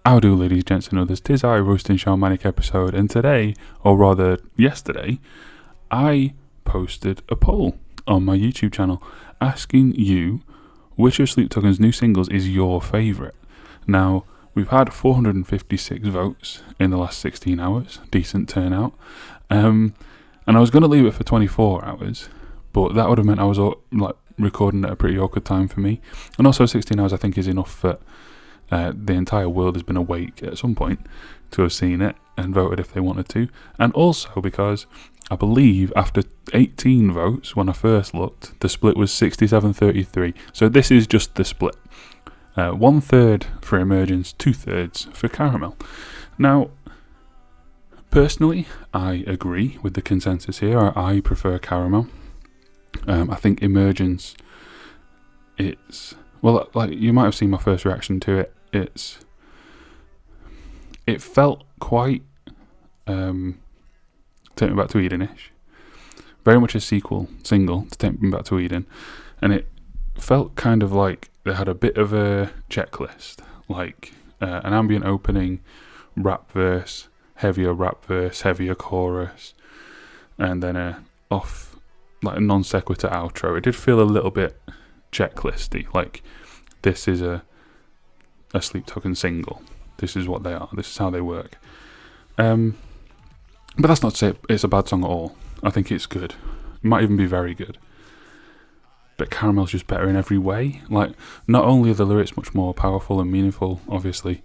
How do, ladies, gents and others, 'tis I, Roasting Shamanic episode, and today, or rather yesterday, I posted a poll on my YouTube channel asking you which of Sleep Token's new singles is your favourite. Now, we've had 456 votes in the last 16 hours, decent turnout, and I was going to leave it for 24 hours, but that would have meant I was recording at a pretty awkward time for me, and also 16 hours I think is enough for the entire world has been awake at some point to have seen it and voted if they wanted to. And also because I believe after 18 votes, when I first looked, the split was 67-33. So this is just the split. 1/3 for Emergence, 2/3 for Caramel. Now, personally, I agree with the consensus here. I prefer Caramel. I think Emergence, like you might have seen my first reaction to it. It felt quite Take Me Back to Eden-ish. Very much a single to Take Me Back to Eden. And it felt kind of like they had a bit of a checklist. Like an ambient opening, rap verse, heavier chorus, and then a non sequitur outro. It did feel a little bit checklisty. Like, this is a Sleep Token single. This is what they are. This is how they work. But that's not to say it's a bad song at all. I think it's good. It might even be very good. But Caramel's just better in every way. Like, not only are the lyrics much more powerful and meaningful, obviously,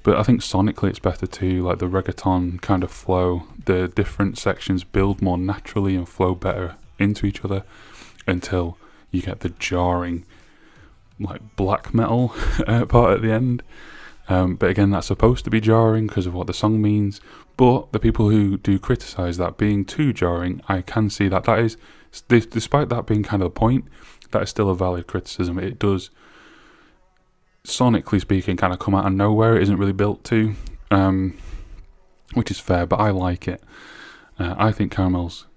but I think sonically it's better too. Like, the reggaeton kind of flow, the different sections build more naturally and flow better into each other until you get the jarring, like, black metal part at the end. But again, that's supposed to be jarring because of what the song means. But the people who do criticise that being too jarring, I can see that is, despite that being kind of the point, that is still a valid criticism. It does, sonically speaking, kind of come out of nowhere. It isn't really built to, which is fair, but I like it. I think Caramel's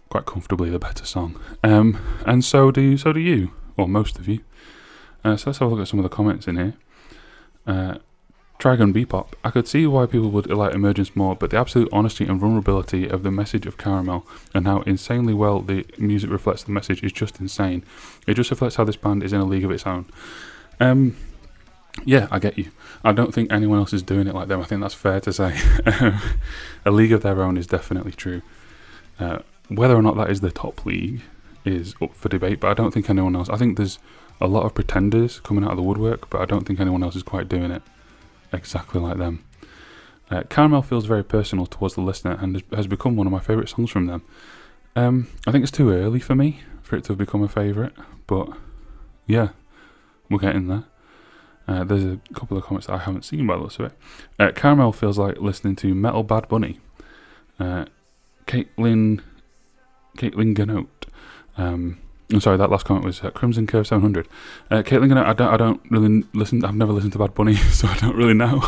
quite comfortably the better song. And so do you, or most of you. So let's have a look at some of the comments in here. Trigon Bebop. I could see why people would like Emergence more, but the absolute honesty and vulnerability of the message of Caramel and how insanely well the music reflects the message is just insane. It just reflects how this band is in a league of its own. Yeah, I get you. I don't think anyone else is doing it like them. I think that's fair to say. A league of their own is definitely true. Whether or not that is the top league is up for debate, but I don't think anyone else. I think there's a lot of pretenders coming out of the woodwork, but I don't think anyone else is quite doing it exactly like them. Caramel feels very personal towards the listener and has become one of my favourite songs from them. I think it's too early for me for it to have become a favourite, but yeah, we're getting there. There's a couple of comments that I haven't seen by the looks of it. Caramel feels like listening to Metal Bad Bunny. Caitlin Ganote. I'm sorry, that last comment was Crimson Curve 700. Caitlin Ganote, I don't really listen. I've never listened to Bad Bunny, so I don't really know.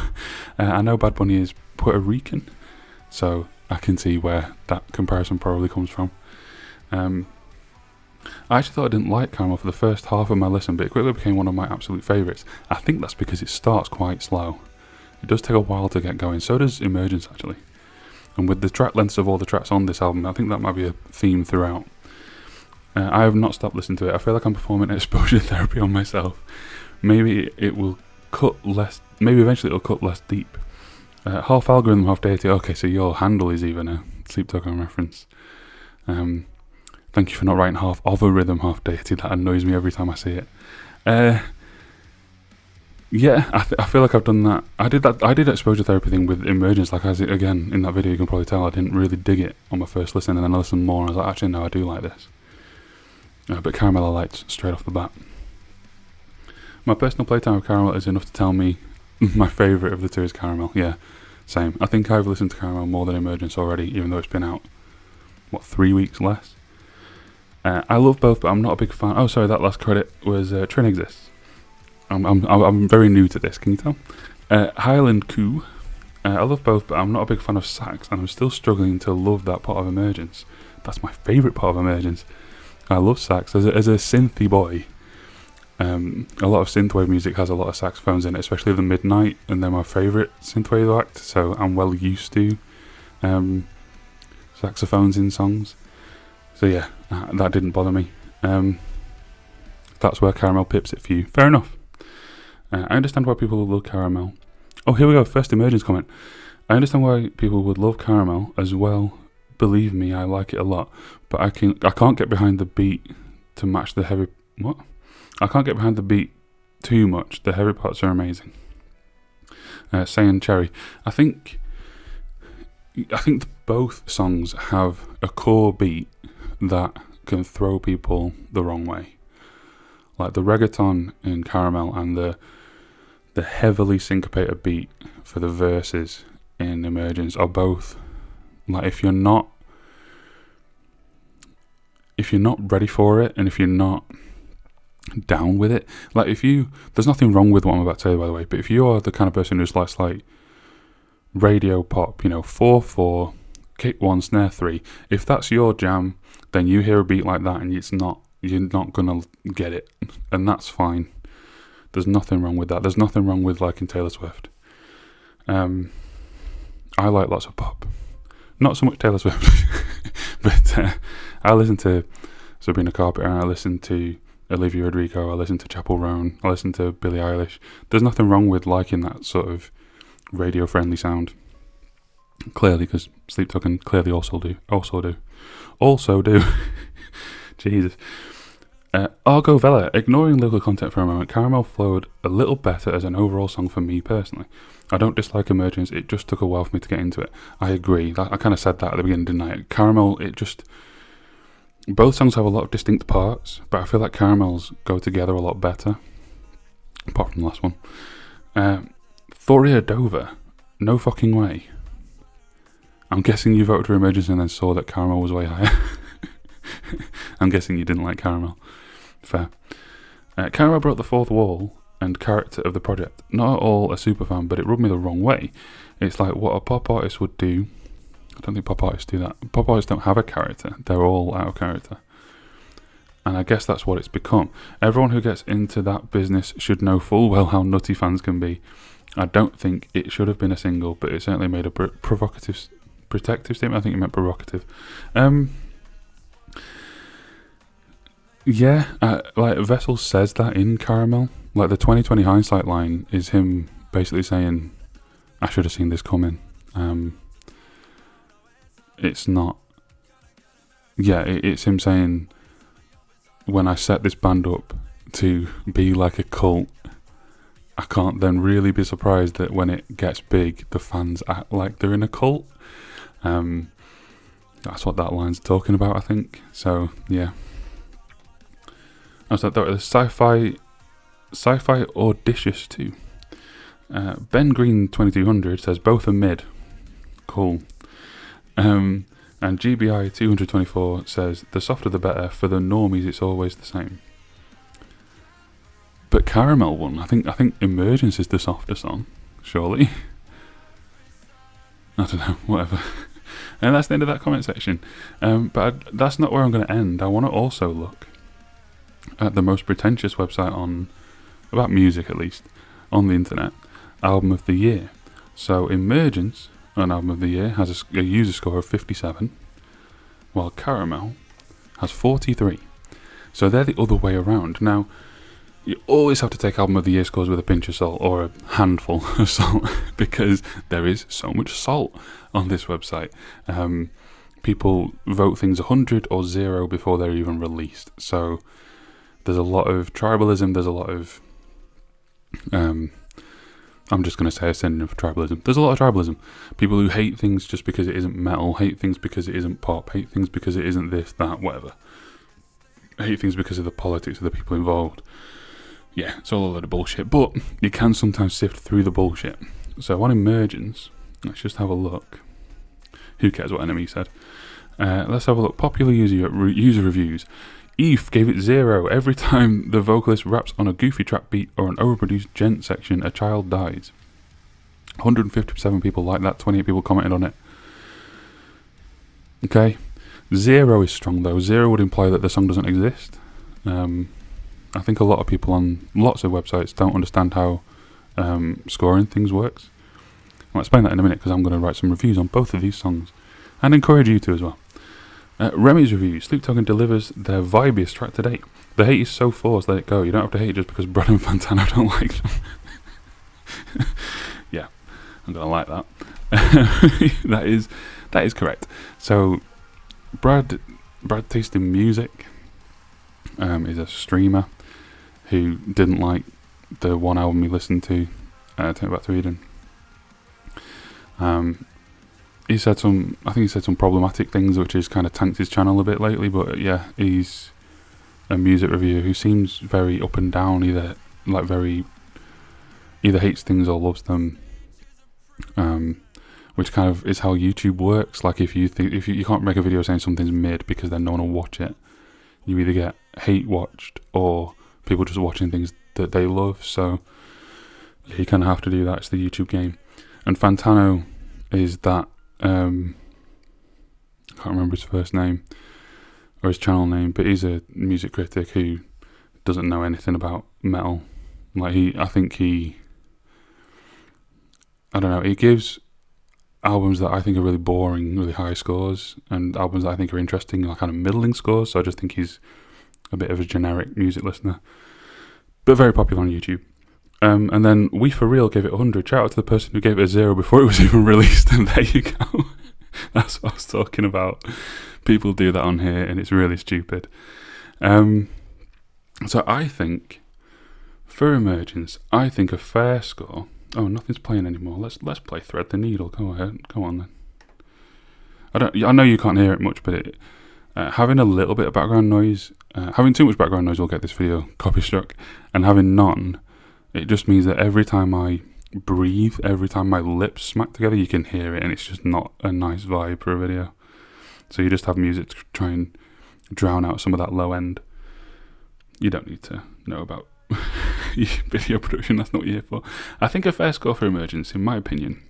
I know Bad Bunny is Puerto Rican, so I can see where that comparison probably comes from. I actually thought I didn't like Caramel for the first half of my listen, but it quickly became one of my absolute favourites. I think that's because it starts quite slow. It does take a while to get going. So does Emergence, actually. And with the track lengths of all the tracks on this album, I think that might be a theme throughout. I have not stopped listening to it. I feel like I'm performing exposure therapy on myself. Maybe it will cut less. Maybe eventually it'll cut less deep. Half algorithm, half deity. Okay, so your handle is even a Sleep Token reference. Thank you for not writing half of a rhythm, half deity. That annoys me every time I see it. Yeah, I feel like I've done that. I did exposure therapy thing with Emergence. Like, again, in that video, you can probably tell I didn't really dig it on my first listen, and then I listened more, and I was like, actually, no, I do like this. But Caramel I liked straight off the bat. My personal playtime with Caramel is enough to tell me my favourite of the two is Caramel. Yeah, same. I think I've listened to Caramel more than Emergence already, even though it's been out, 3 weeks less? I love both, but I'm not a big fan. Oh, sorry, that last credit was Trin Exists. I'm very new to this, can you tell? Highland Coup. I love both, but I'm not a big fan of sax, and I'm still struggling to love that part of Emergence. That's my favourite part of Emergence. I love sax. As a synthy boy, A lot of synthwave music has a lot of saxophones in it, especially the Midnight, and they're my favourite synthwave act, so I'm well used to saxophones in songs. So yeah, that didn't bother me. That's where Caramel pips it for you. Fair enough. I understand why people love Caramel. Oh, here we go, first Emergence comment. I understand why people would love Caramel as well. Believe me, I like it a lot, but I can't get behind the beat to match the heavy... What? I can't get behind the beat too much. The heavy parts are amazing. Saying Cherry. I think both songs have a core beat that can throw people the wrong way. Like the reggaeton in Caramel and the heavily syncopated beat for the verses in Emergence are both, like, if you're not ready for it, and if you're not down with it, like, there's nothing wrong with what I'm about to say, by the way, but if you are the kind of person who's like radio pop, 4/4, kick 1, snare 3, if that's your jam, then you hear a beat like that and you're not gonna get it, and that's fine. There's nothing wrong with that. There's nothing wrong with liking Taylor Swift. I like lots of pop, not so much Taylor Swift, but I listen to Sabrina Carpenter, I listen to Olivia Rodrigo, I listen to Chappell Roan, I listen to Billie Eilish. There's nothing wrong with liking that sort of radio-friendly sound. Clearly, because Sleep Token clearly also do. Jesus. Argo Vela, ignoring local content for a moment, Caramel flowed a little better as an overall song for me personally. I don't dislike Emergence, it just took a while for me to get into it. I agree, I kind of said that at the beginning, didn't I? Caramel, both songs have a lot of distinct parts, but I feel like Caramels go together a lot better, apart from the last one. Thoria Dover, no fucking way. I'm guessing you voted for Emergence and then saw that Caramel was way higher. I'm guessing you didn't like Caramel. Fair. Caramel broke the fourth wall and character of the project. Not at all a super fan, but it rubbed me the wrong way. It's like what a pop artist would do. I don't think pop artists do that. Pop artists don't have a character. They're all out of character. And I guess that's what it's become. Everyone who gets into that business should know full well how nutty fans can be. I don't think it should have been a single, but it certainly made a protective statement. I think it meant provocative. Yeah, like Vessel says that in Caramel. Like the 2020 hindsight line is him basically saying, I should have seen this coming. It's not... Yeah, it's him saying, when I set this band up to be like a cult, I can't then really be surprised that when it gets big, the fans act like they're in a cult. That's what that line's talking about, I think. So, yeah. I was like, that was sci-fi audacious too. Ben Green 2200 says both are mid. Cool. And GBI 224 says the softer the better. For the normies, it's always the same. But Caramel one, I think Emergence is the softer song. Surely. I don't know. Whatever. And that's the end of that comment section. But that's not where I'm going to end. I want to also look at the most pretentious website about music, at least, on the internet, Album of the Year. So Emergence, an Album of the Year, has a user score of 57, while Caramel has 43. So they're the other way around. Now, you always have to take Album of the Year scores with a pinch of salt, or a handful of salt, because there is so much salt on this website. People vote things 100 or 0 before they're even released. So there's a lot of tribalism, there's a lot of... I'm just going to say a synonym for tribalism. There's a lot of tribalism. People who hate things just because it isn't metal, hate things because it isn't pop, hate things because it isn't this, that, whatever. Hate things because of the politics of the people involved. Yeah, it's all a load of bullshit, but you can sometimes sift through the bullshit. So on Emergence, let's just have a look. Who cares what Enemy said? Let's have a look. Popular user reviews. Eve gave it 0. Every time the vocalist raps on a goofy trap beat or an overproduced gent section, a child dies. 157 people like that, 28 people commented on it. Okay. 0 is strong though. 0 would imply that the song doesn't exist. I I think a lot of people on lots of websites don't understand how scoring things works. I'll explain that in a minute because I'm going to write some reviews on both of these songs and encourage you to as well. Remy's review: Sleep Token delivers their vibiest track to date. The hate is so forced, let it go. You don't have to hate just because Brad and Fantano don't like them. Yeah, I'm going to like that. That is correct. So Brad Tasting Music is a streamer who didn't like the one album he listened to, Take Me Back to Eden. He said some problematic things, which has kind of tanked his channel a bit lately. But yeah, he's a music reviewer who seems very up and down. Either hates things or loves them. Which kind of is how YouTube works. Like if you can't make a video saying something's mid because then no one will watch it. You either get hate watched or people just watching things that they love. So you kind of have to do that. It's the YouTube game. And Fantano is that. I can't remember his first name or his channel name, but he's a music critic who doesn't know anything about metal. Like he gives albums that I think are really boring, really high scores, and albums that I think are interesting, like kind of middling scores. So I just think he's a bit of a generic music listener, but very popular on YouTube. And then We For Real gave it 100. Shout out to the person who gave it a 0 before it was even released, and there you go. That's what I was talking about. People do that on here, and it's really stupid. So I think, for Emergence, I think a fair score... Oh, nothing's playing anymore. Let's play Thread the Needle. Go ahead. Go on then. I know you can't hear it much, but having a little bit of background noise... having too much background noise will get this video copy struck, and having none... It just means that every time I breathe, every time my lips smack together, you can hear it, and it's just not a nice vibe for a video. So you just have music to try and drown out some of that low end. You don't need to know about video production, that's not what you're here for. I think a fair score for Emergence, in my opinion.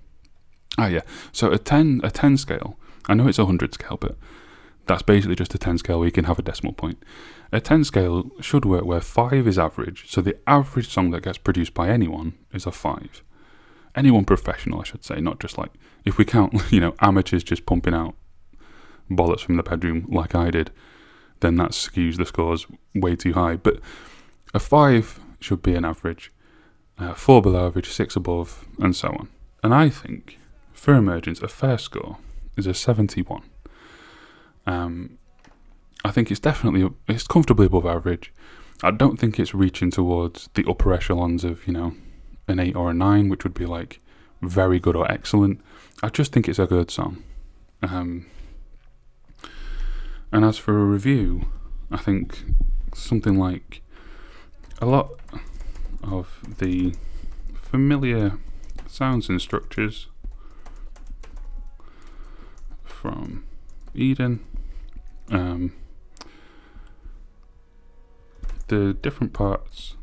So a 10 scale, I know it's a 100 scale, but that's basically just a 10 scale where you can have a decimal point. A 10 scale should work where 5 is average, so the average song that gets produced by anyone is a 5. Anyone professional, I should say, not just like, if we count, amateurs just pumping out bollocks from the bedroom like I did, then that skews the scores way too high. But a 5 should be an average, 4 below average, 6 above, and so on. And I think, for Emergence, a fair score is a 71. I think it's comfortably above average. I don't think it's reaching towards the upper echelons of, an 8 or a 9, which would be like very good or excellent. I just think it's a good song. And as for a review, I think something like a lot of the familiar sounds and structures from Eden, the different parts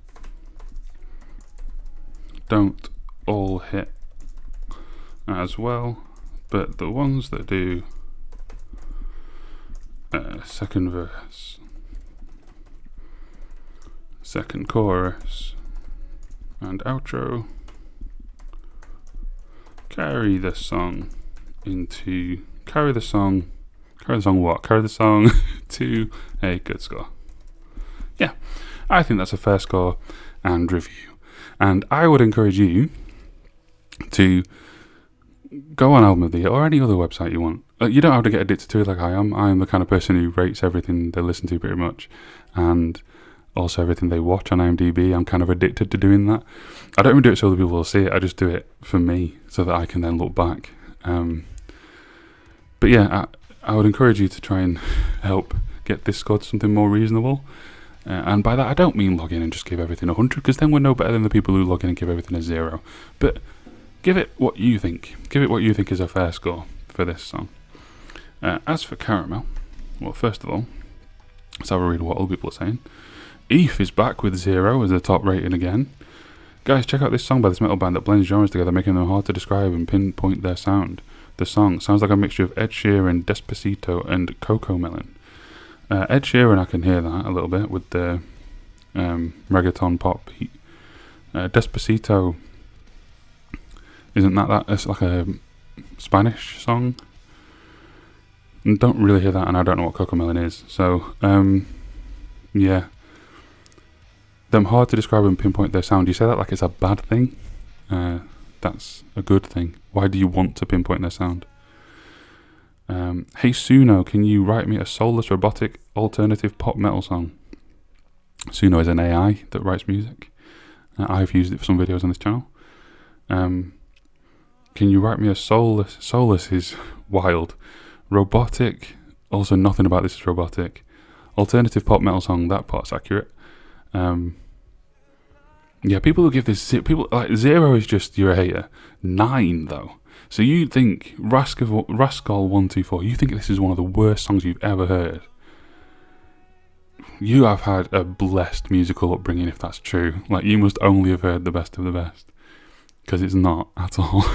don't all hit as well, but the ones that do, second verse, second chorus, and outro, carry the song to a good score. Yeah, I think that's a fair score and review. And I would encourage you to go on Album of the Year or any other website you want. You don't have to get addicted to it like I am. I am the kind of person who rates everything they listen to pretty much, and also everything they watch on IMDb. I'm kind of addicted to doing that. I don't even do it so other people will see it. I just do it for me so that I can then look back. But yeah, I would encourage you to try and help get this score to something more reasonable. And by that, I don't mean log in and just give everything 100, because then we're no better than the people who log in and give everything a 0. But give it what you think. Give it what you think is a fair score for this song. As for Caramel, well, first of all, let's have a read of what other people are saying. Eve is back with 0 as the top rating again. Guys, check out this song by this metal band that blends genres together, making them hard to describe and pinpoint their sound. The song sounds like a mixture of Ed Sheeran, Despacito, and Coco Melon. Ed Sheeran, I can hear that a little bit with the reggaeton pop beat. Despacito, isn't that? It's like a Spanish song. And don't really hear that, and I don't know what Cocomelon is. So, yeah. Them hard to describe and pinpoint their sound. You say that like it's a bad thing. That's a good thing. Why do you want to pinpoint their sound? Hey Suno, can you write me a soulless robotic alternative pop metal song? Suno is an AI that writes music. I've used it for some videos on this channel. Can you write me a soulless is wild. Robotic, also nothing about this is robotic. Alternative pop metal song, that part's accurate. Yeah, people who give this, people like 0 is just you're a hater. 9 though. So you think Rascal124, you think this is one of the worst songs you've ever heard. You have had a blessed musical upbringing if that's true. Like, you must only have heard the best of the best. Because it's not at all.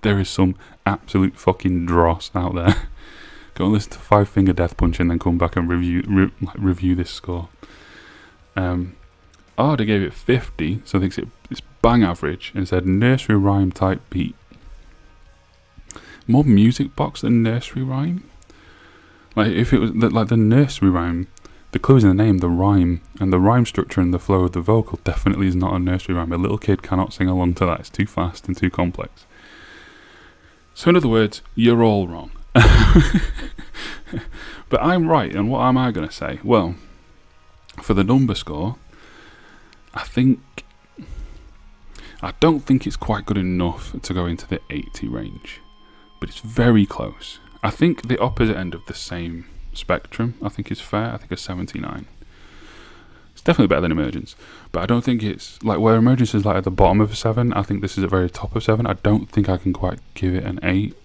There is some absolute fucking dross out there. Go and listen to Five Finger Death Punch and then come back and review this score. Arda gave it 50, so I think it's bang average, and said nursery rhyme type beat. More music box than nursery rhyme? Like, if it was like the nursery rhyme, the clue is in the name, the rhyme, and the rhyme structure and the flow of the vocal definitely is not a nursery rhyme. A little kid cannot sing along to that. It's too fast and too complex. So in other words, you're all wrong. But I'm right, and what am I going to say? Well, for the number score, I don't think it's quite good enough to go into the 80 range, but it's very close. I think the opposite end of the same spectrum, I think is fair. I think a 79. It's definitely better than Emergence, but I don't think it's like where Emergence is like at the bottom of a 7. I think this is at the very top of 7. I don't think I can quite give it an 8,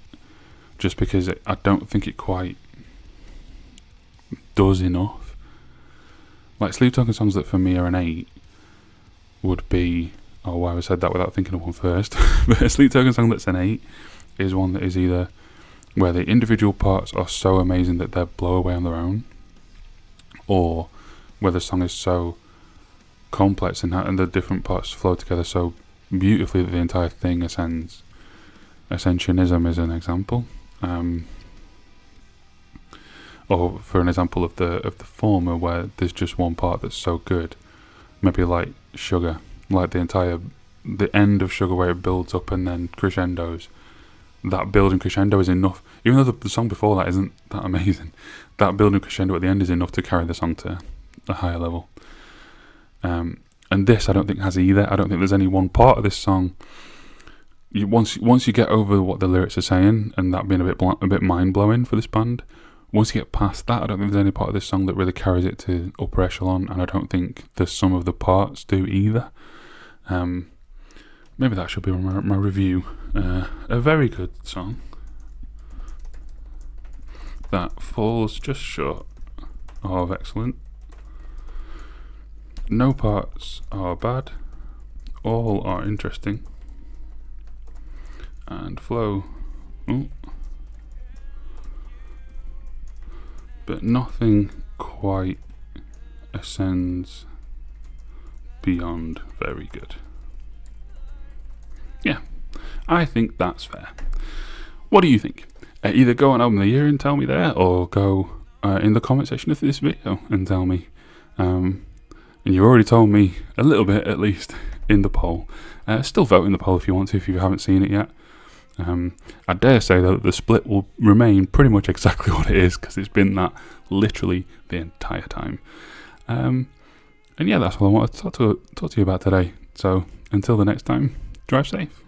just because I don't think it quite does enough. Like Sleep Token songs that for me are an 8 would be, oh wow, I said that without thinking of one first. But a Sleep Token song that's an 8 is one that is either where the individual parts are so amazing that they blow away on their own, or where the song is so complex and the different parts flow together so beautifully that the entire thing ascends. Ascensionism is an example, or for an example of the former, where there's just one part that's so good, maybe like Sugar, like the end of Sugar where it builds up and then crescendos. That building crescendo is enough, even though the song before that isn't that amazing. That building crescendo at the end is enough to carry the song to a higher level. And this I don't think has either. I don't think there's any one part of this song. Once you get over what the lyrics are saying, and that being a bit mind blowing for this band, once you get past that, I don't think there's any part of this song that really carries it to upper echelon, and I don't think the sum of the parts do either. Maybe that should be my review. A very good song that falls just short of excellent. No parts are bad, all are interesting, and flow, but nothing quite ascends beyond very good. Yeah, I think that's fair. What do you think? Either go on Album of the Year and tell me there, or go in the comment section of this video and tell me. And you already told me a little bit, at least, in the poll. Still vote in the poll if you want to, if you haven't seen it yet. I dare say, though, that the split will remain pretty much exactly what it is, because it's been that literally the entire time. And yeah, that's all I wanted to talk to you about today. So, until the next time, drive safe.